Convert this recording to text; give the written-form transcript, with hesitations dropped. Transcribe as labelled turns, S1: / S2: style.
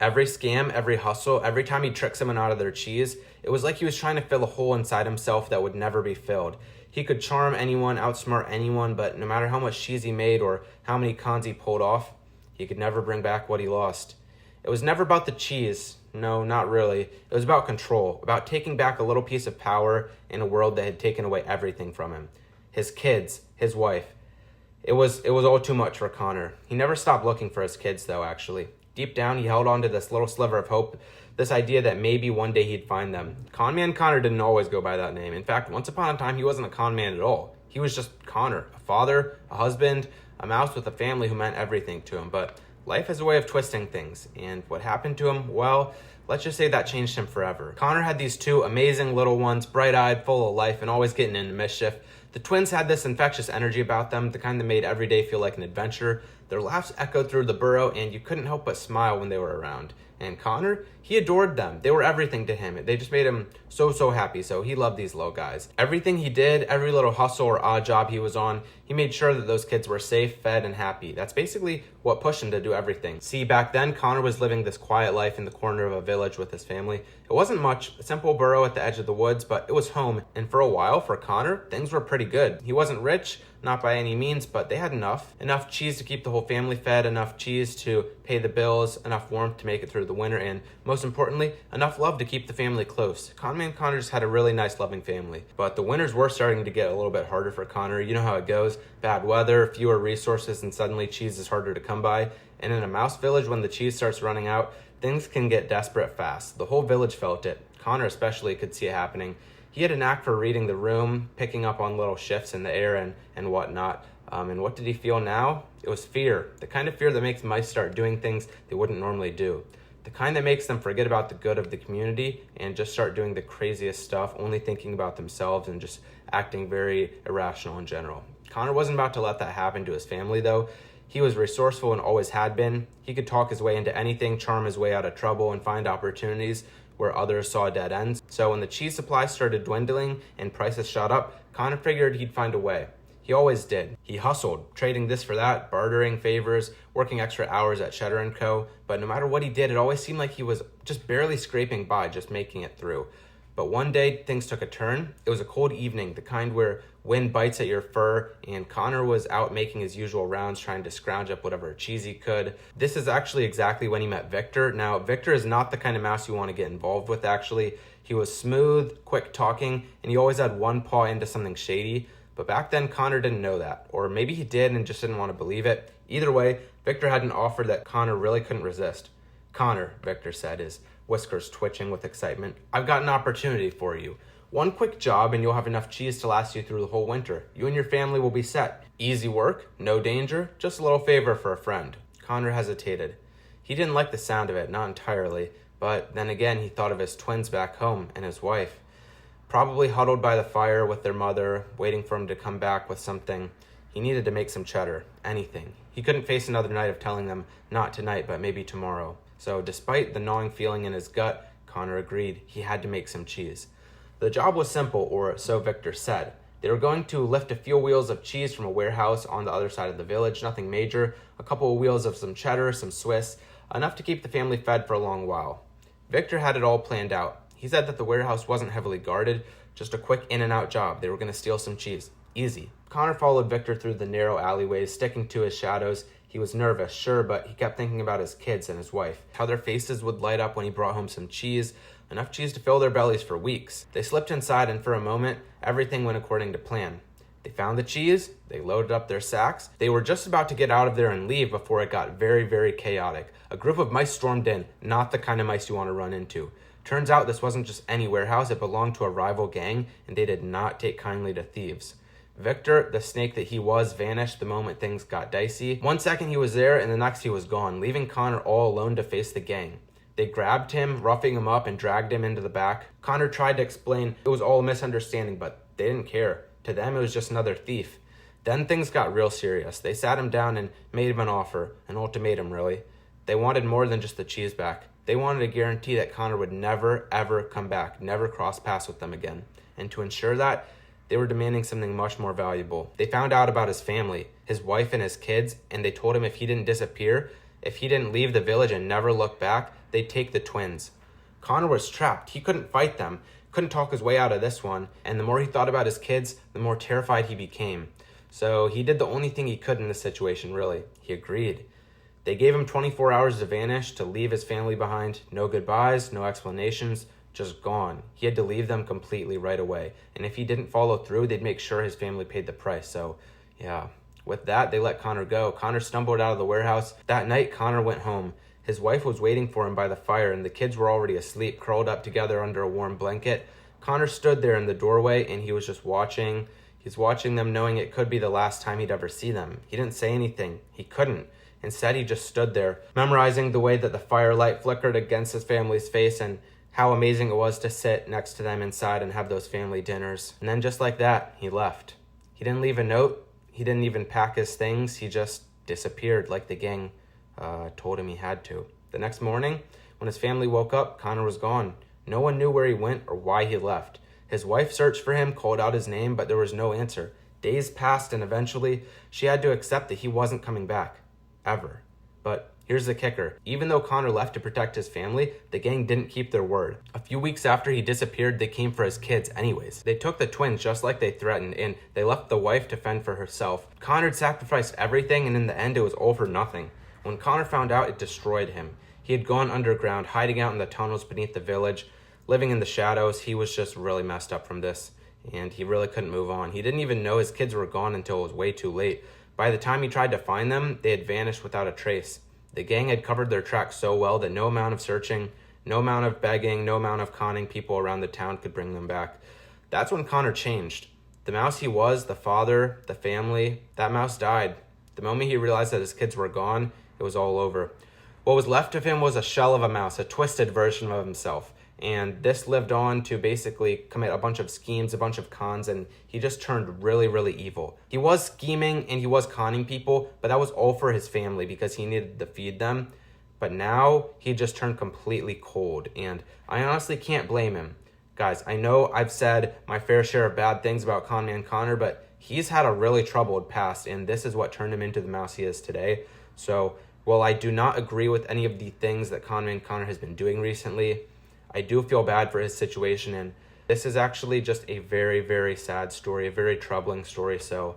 S1: Every scam, every hustle, every time he tricked someone out of their cheese, it was like he was trying to fill a hole inside himself that would never be filled. He could charm anyone, outsmart anyone, but no matter how much cheese he made or how many cons he pulled off, he could never bring back what he lost. It was never about the cheese. No, not really. It was about control, about taking back a little piece of power in a world that had taken away everything from him. His kids, his wife. It was all too much for Connor. He never stopped looking for his kids, though, actually. Deep down, he held on to this little sliver of hope, this idea that maybe one day he'd find them. Conman Connor didn't always go by that name. In fact, once upon a time, he wasn't a con man at all. He was just Connor, a father, a husband, a mouse with a family who meant everything to him. But life has a way of twisting things, and what happened to him, well, let's just say that changed him forever. Connor had these two amazing little ones, bright-eyed, full of life, and always getting into mischief. The twins had this infectious energy about them, the kind that made every day feel like an adventure. Their laughs echoed through the burrow, and you couldn't help but smile when they were around. And Connor, he adored them. They were everything to him. They just made him so happy, so he loved these little guys. Everything he did, every little hustle or odd job he was on, he made sure that those kids were safe, fed, and happy. That's basically what pushed him to do everything. See, back then, Connor was living this quiet life in the corner of a village with his family. It wasn't much, a simple burrow at the edge of the woods, but it was home. And for a while, for Connor, things were pretty good. He wasn't rich, not by any means, but they had enough. Enough cheese to keep the whole family fed, enough cheese to pay the bills, enough warmth to make it through the winter, and most importantly, enough love to keep the family close. Conman and Connor just had a really nice, loving family. But the winters were starting to get a little bit harder for Connor. You know how it goes. Bad weather, fewer resources, and suddenly cheese is harder to come by. And in a mouse village, when the cheese starts running out, things can get desperate fast. The whole village felt it. Connor especially could see it happening. He had a knack for reading the room, picking up on little shifts in the air and whatnot. And what did he feel now? It was fear. The kind of fear that makes mice start doing things they wouldn't normally do. The kind that makes them forget about the good of the community and just start doing the craziest stuff, only thinking about themselves and just acting very irrational in general. Connor wasn't about to let that happen to his family, though. He was resourceful and always had been. He could talk his way into anything, charm his way out of trouble, and find opportunities where others saw dead ends. So when the cheese supply started dwindling and prices shot up, Connor figured he'd find a way. He always did. He hustled, trading this for that, bartering favors, working extra hours at Cheddar & Co. But no matter what he did, it always seemed like he was just barely scraping by, just making it through. But one day, things took a turn. It was a cold evening, the kind where wind bites at your fur, and Connor was out making his usual rounds, trying to scrounge up whatever cheese he could. This is actually exactly when he met Victor. Now, Victor is not the kind of mouse you want to get involved with, actually. He was smooth, quick talking, and he always had one paw into something shady. But back then, Connor didn't know that. Or maybe he did and just didn't want to believe it. Either way, Victor had an offer that Connor really couldn't resist. "Connor," Victor said, his whiskers twitching with excitement, "I've got an opportunity for you. One quick job and you'll have enough cheese to last you through the whole winter. You and your family will be set. Easy work, no danger, just a little favor for a friend." Connor hesitated. He didn't like the sound of it, not entirely, but then again he thought of his twins back home and his wife. Probably huddled by the fire with their mother, waiting for him to come back with something. He needed to make some cheddar, anything. He couldn't face another night of telling them, not tonight, but maybe tomorrow. So despite the gnawing feeling in his gut, Connor agreed he had to make some cheese. The job was simple, or so Victor said. They were going to lift a few wheels of cheese from a warehouse on the other side of the village, nothing major, a couple of wheels of some cheddar, some Swiss, enough to keep the family fed for a long while. Victor had it all planned out. He said that the warehouse wasn't heavily guarded, just a quick in and out job. They were going to steal some cheese. Easy. Connor followed Victor through the narrow alleyways, sticking to his shadows. He was nervous, sure, but he kept thinking about his kids and his wife, how their faces would light up when he brought home some cheese, enough cheese to fill their bellies for weeks. They slipped inside, and for a moment, everything went according to plan. They found the cheese, they loaded up their sacks. They were just about to get out of there and leave before it got very chaotic. A group of mice stormed in, not the kind of mice you want to run into. Turns out this wasn't just any warehouse, it belonged to a rival gang, and they did not take kindly to thieves. Victor, the snake that he was, vanished the moment things got dicey. 1 second he was there, and the next he was gone, leaving Connor all alone to face the gang. They grabbed him, roughing him up, and dragged him into the back. Connor tried to explain it was all a misunderstanding, but they didn't care. To them, it was just another thief. Then things got real serious. They sat him down and made him an offer, an ultimatum, really. They wanted more than just the cheese back. They wanted a guarantee that Connor would never, ever come back, never cross paths with them again. And to ensure that, they were demanding something much more valuable. They found out about his family, his wife and his kids, and they told him if he didn't disappear, if he didn't leave the village and never look back, they'd take the twins. Connor was trapped. He couldn't fight them, couldn't talk his way out of this one, and the more he thought about his kids, the more terrified he became. So he did the only thing he could in this situation, really. He agreed. They gave him 24 hours to vanish, to leave his family behind. No goodbyes, no explanations, just gone. He had to leave them completely right away. And if he didn't follow through, they'd make sure his family paid the price. So, yeah. With that, they let Connor go. Connor stumbled out of the warehouse. That night, Connor went home. His wife was waiting for him by the fire, and the kids were already asleep, curled up together under a warm blanket. Connor stood there in the doorway, and he was just watching. He's watching them, knowing it could be the last time he'd ever see them. He didn't say anything. He couldn't. Instead, he just stood there, memorizing the way that the firelight flickered against his family's face and how amazing it was to sit next to them inside and have those family dinners. And then just like that, he left. He didn't leave a note. He didn't even pack his things. He just disappeared like the gang told him he had to. The next morning, when his family woke up, Connor was gone. No one knew where he went or why he left. His wife searched for him, called out his name, but there was no answer. Days passed, and eventually, she had to accept that he wasn't coming back. Ever. But here's the kicker. Even though Connor left to protect his family, the gang didn't keep their word. A few weeks after he disappeared, they came for his kids anyways. They took the twins just like they threatened, and they left the wife to fend for herself. Connor had sacrificed everything, and in the end, it was all for nothing. When Connor found out, it destroyed him. He had gone underground, hiding out in the tunnels beneath the village, living in the shadows. He was just really messed up from this, and he really couldn't move on. He didn't even know his kids were gone until it was way too late. By the time he tried to find them, they had vanished without a trace. The gang had covered their tracks so well that no amount of searching, no amount of begging, no amount of conning people around the town could bring them back. That's when Connor changed. The mouse he was, the father, the family, that mouse died. The moment he realized that his kids were gone, it was all over. What was left of him was a shell of a mouse, a twisted version of himself. And this lived on to basically commit a bunch of schemes, a bunch of cons, and he just turned really, really evil. He was scheming and he was conning people, but that was all for his family because he needed to feed them. But now he just turned completely cold, and I honestly can't blame him. Guys, I know I've said my fair share of bad things about Conman Connor, but he's had a really troubled past, and this is what turned him into the mouse he is today. So, while I do not agree with any of the things that Conman Connor has been doing recently, I do feel bad for his situation, and this is actually just a very, very sad story, a very troubling story. So